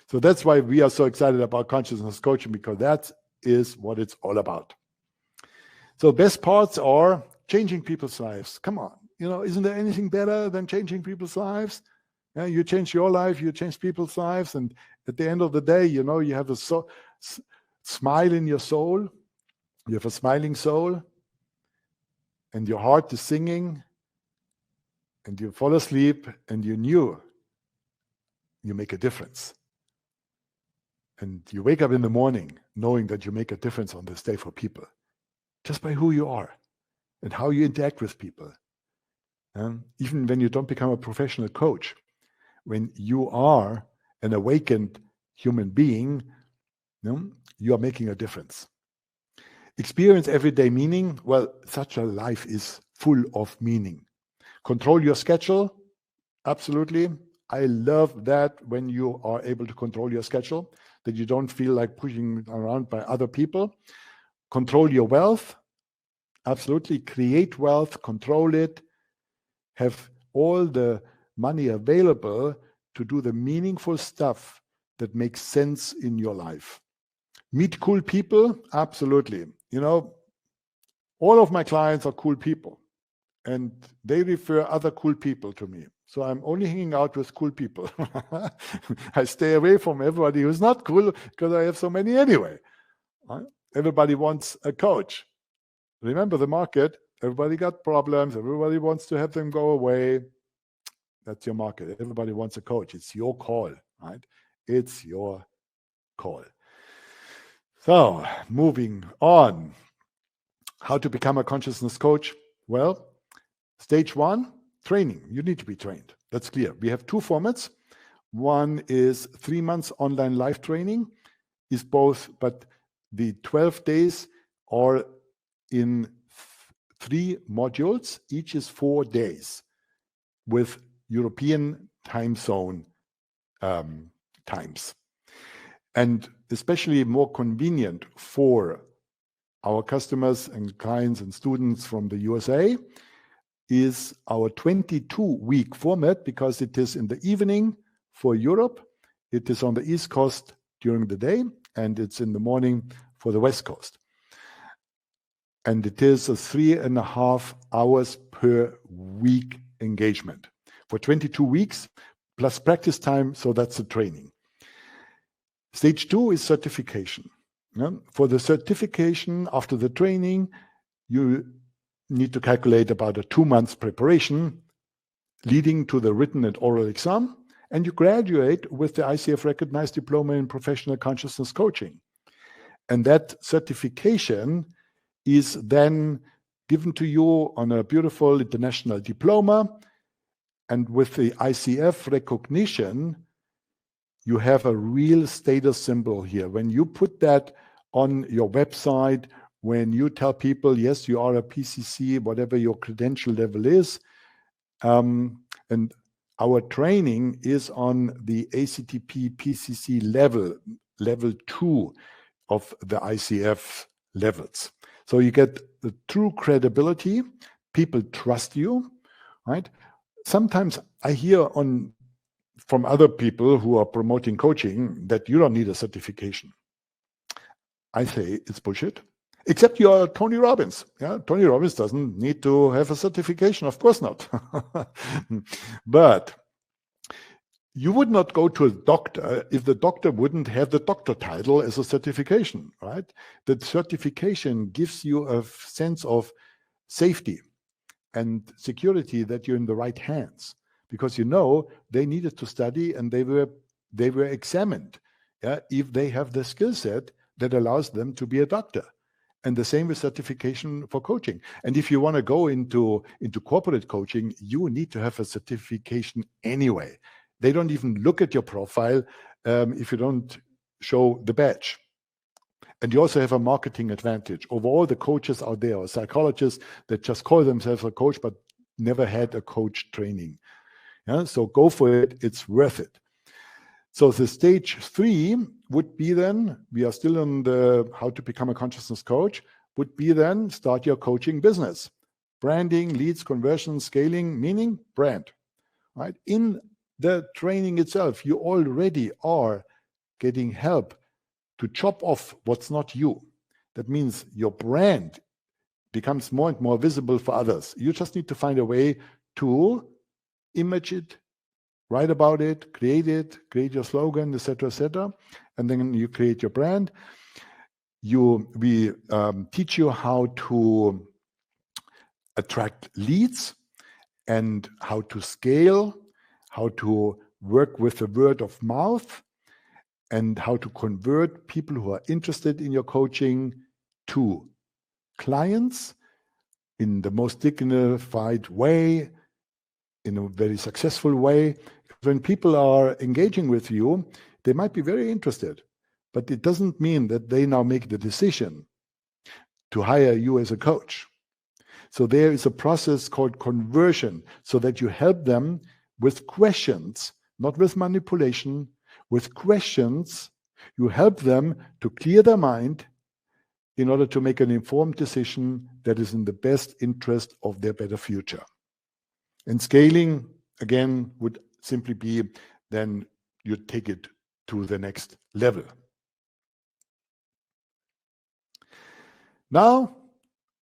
So that's why we are so excited about consciousness coaching, because that is what it's all about. So best parts are changing people's lives. Come on, isn't there anything better than changing people's lives? Yeah, you change your life, you change people's lives, and at the end of the day, you have a smile in your soul. You have a smiling soul, and your heart is singing, and you fall asleep, and you knew you make a difference. And you wake up in the morning knowing that you make a difference on this day for people, just by who you are and how you interact with people. Even when you don't become a professional coach, when you are an awakened human being, you are making a difference. Experience everyday meaning. Well, such a life is full of meaning. Control your schedule. Absolutely. I love that when you are able to control your schedule, that you don't feel like pushing around by other people. Control your wealth. Absolutely. Create wealth, control it, have all the money available to do the meaningful stuff that makes sense in your life. Meet cool people. Absolutely. All of my clients are cool people, and they refer other cool people to me. So I'm only hanging out with cool people. I stay away from everybody who's not cool, because I have so many anyway. Everybody wants a coach. Remember the market. Everybody got problems. Everybody wants to have them go away. That's your market. Everybody wants a coach. It's your call, right? It's your call. So moving on. How to become a consciousness coach? Well, stage 1, training. You need to be trained. That's clear. We have 2 formats. One is 3 months online live training, is both, but the 12 days are in 3 modules. Each is 4 days with European time zone times. And especially more convenient for our customers and clients and students from the USA is our 22-week format, because it is in the evening for Europe. It is on the East Coast during the day, and it's in the morning for the West Coast. And it is a 3.5 hours per week engagement for 22 weeks plus practice time. So that's the training. Stage 2 is certification. Yeah? For the certification after the training, you need to calculate about a 2 months preparation leading to the written and oral exam, and you graduate with the ICF recognized diploma in professional consciousness coaching. And that certification is then given to you on a beautiful international diploma, and with the ICF recognition, you have a real status symbol here. When you put that on your website, when you tell people, yes, you are a PCC, whatever your credential level is, and our training is on the ACTP PCC level 2 of the ICF levels. So you get the true credibility. People trust you, right? Sometimes I hear from other people who are promoting coaching that you don't need a certification. I say it's bullshit. Except you are Tony Robbins. Yeah? Tony Robbins doesn't need to have a certification. Of course not. But you would not go to a doctor if the doctor wouldn't have the doctor title as a certification, right? The certification gives you a sense of safety and security that you're in the right hands, because you know they needed to study and they were examined, yeah, if they have the skill set that allows them to be a doctor. And the same with certification for coaching. And if you want to go into corporate coaching, you need to have a certification anyway. They don't even look at your profile if you don't show the badge. And you also have a marketing advantage over all the coaches out there, or psychologists that just call themselves a coach but never had a coach training. Yeah? So go for it. It's worth it. So the stage 3 would be then, we are still on the how to become a consciousness coach, would be then start your coaching business. Branding, leads, conversion, scaling, meaning brand. Right? In the training itself, you already are getting help to chop off what's not you. That means your brand becomes more and more visible for others. You just need to find a way to image it, write about it, create your slogan, etc., and then you create your brand. We teach you how to attract leads and how to scale, how to work with the word of mouth, and how to convert people who are interested in your coaching to clients in the most dignified way, in a very successful way. When people are engaging with you, they might be very interested, but it doesn't mean that they now make the decision to hire you as a coach. So there is a process called conversion, so that you help them with questions, not with manipulation. With questions, you help them to clear their mind in order to make an informed decision that is in the best interest of their better future. And scaling, again, would simply be then you take it to the next level. Now,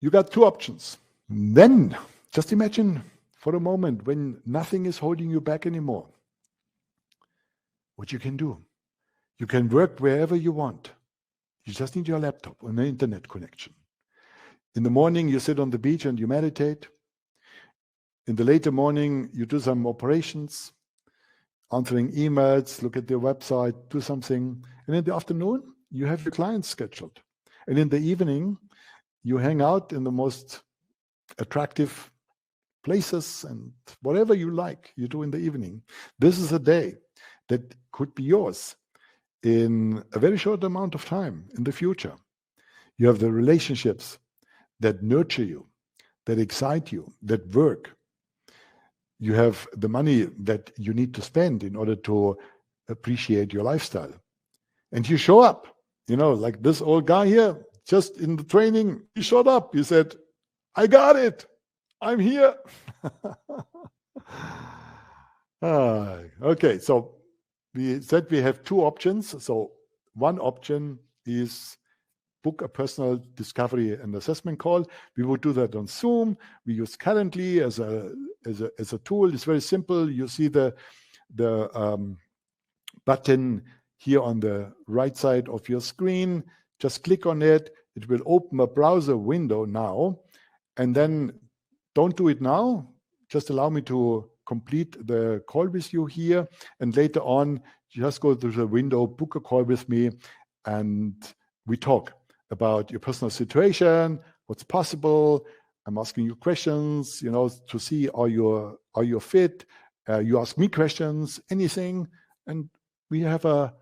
you got 2 options. Then, just imagine for a moment when nothing is holding you back anymore. What you can do. You can work wherever you want. You just need your laptop and an internet connection. In the morning, you sit on the beach and you meditate. In the later morning, you do some operations, answering emails, look at their website, do something. And in the afternoon, you have your clients scheduled. And in the evening, you hang out in the most attractive places and whatever you like, you do in the evening. This is a day that could be yours in a very short amount of time in the future. You have the relationships that nurture you, that excite you, that work. You have the money that you need to spend in order to appreciate your lifestyle. And you show up, like this old guy here, just in the training, he showed up. He said, I got it. I'm here. Okay, so we said we have 2 options. So one option is book a personal discovery and assessment call. We would do that on Zoom. We use Calendly as a tool. It's very simple. You see the button here on the right side of your screen. Just click on it. It will open a browser window now. And then don't do it now. Just allow me to complete the call with you here. And later on, just go to the window, book a call with me, and we talk about your personal situation, what's possible. I'm asking you questions, to see are you fit. You ask me questions, anything, and we have a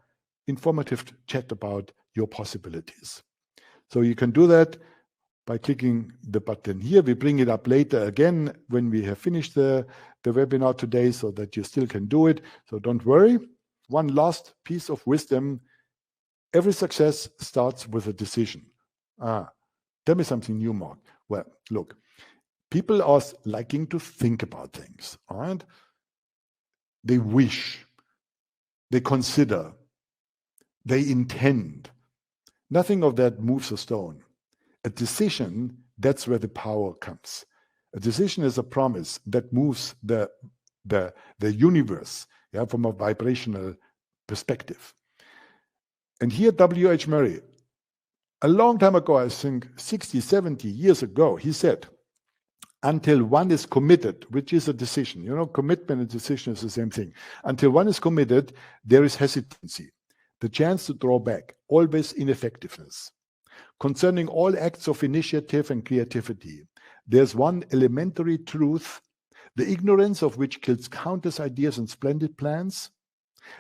informative chat about your possibilities. So you can do that by clicking the button here. We bring it up later again when we have finished the webinar today, so that you still can do it. So don't worry. One last piece of wisdom: every success starts with a decision. Tell me something new, Mark. Well, look, people are liking to think about things, all right? They wish, they consider, they intend. Nothing of that moves a stone. A decision, that's where the power comes. A decision is a promise that moves the universe, from a vibrational perspective. And here W.H. Murray, a long time ago, I think 60, 70 years ago, he said, until one is committed, which is a decision, commitment and decision is the same thing. Until one is committed, there is hesitancy, the chance to draw back, always ineffectiveness. Concerning all acts of initiative and creativity, there's one elementary truth, the ignorance of which kills countless ideas and splendid plans,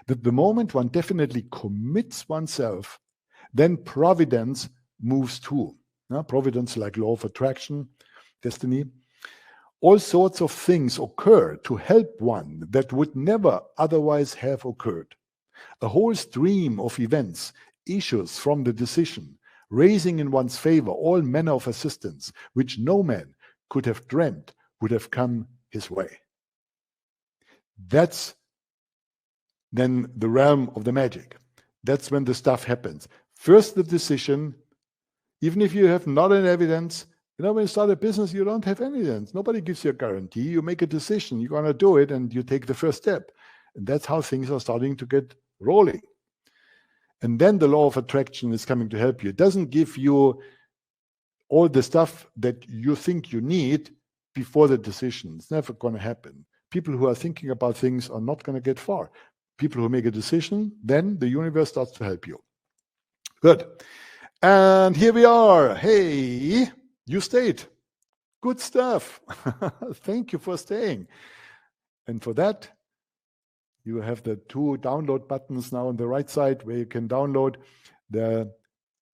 that the moment one definitely commits oneself, then providence moves too. Providence, like law of attraction, destiny. All sorts of things occur to help one that would never otherwise have occurred. A whole stream of events issues from the decision, raising in one's favor all manner of assistance, which no man could have dreamt would have come his way. That's then the realm of the magic. That's when the stuff happens. First, the decision, even if you have not an evidence. When you start a business, you don't have any evidence. Nobody gives you a guarantee. You make a decision, you're going to do it, and you take the first step. And that's how things are starting to get rolling. And then the law of attraction is coming to help you. It doesn't give you all the stuff that you think you need before the decision. It's never going to happen. People who are thinking about things are not going to get far. People who make a decision, then the universe starts to help you. Good. And here we are. Hey, you stayed. Good stuff. Thank you for staying. And for that, you have the 2 download buttons now on the right side where you can download the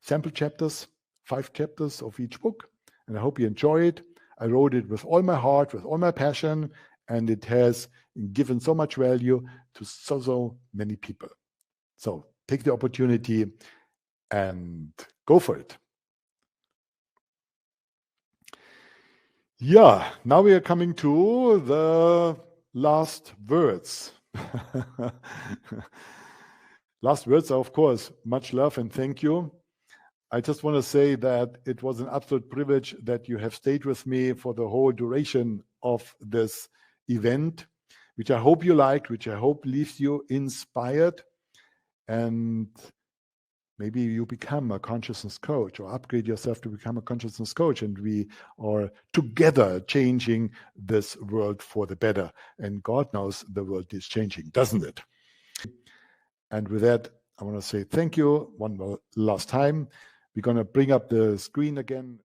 sample chapters, 5 chapters of each book. And I hope you enjoy it. I wrote it with all my heart, with all my passion, and it has given so much value to so many people. So take the opportunity and go for it. Yeah, now we are coming to the last words. Last words are, of course, much love and thank you. I just want to say that it was an absolute privilege that you have stayed with me for the whole duration of this event, which I hope you liked, which I hope leaves you inspired, and maybe you become a consciousness coach or upgrade yourself to become a consciousness coach, and we are together changing this world for the better. And God knows the world is changing, doesn't it? And with that, I want to say thank you one last time. We're going to bring up the screen again.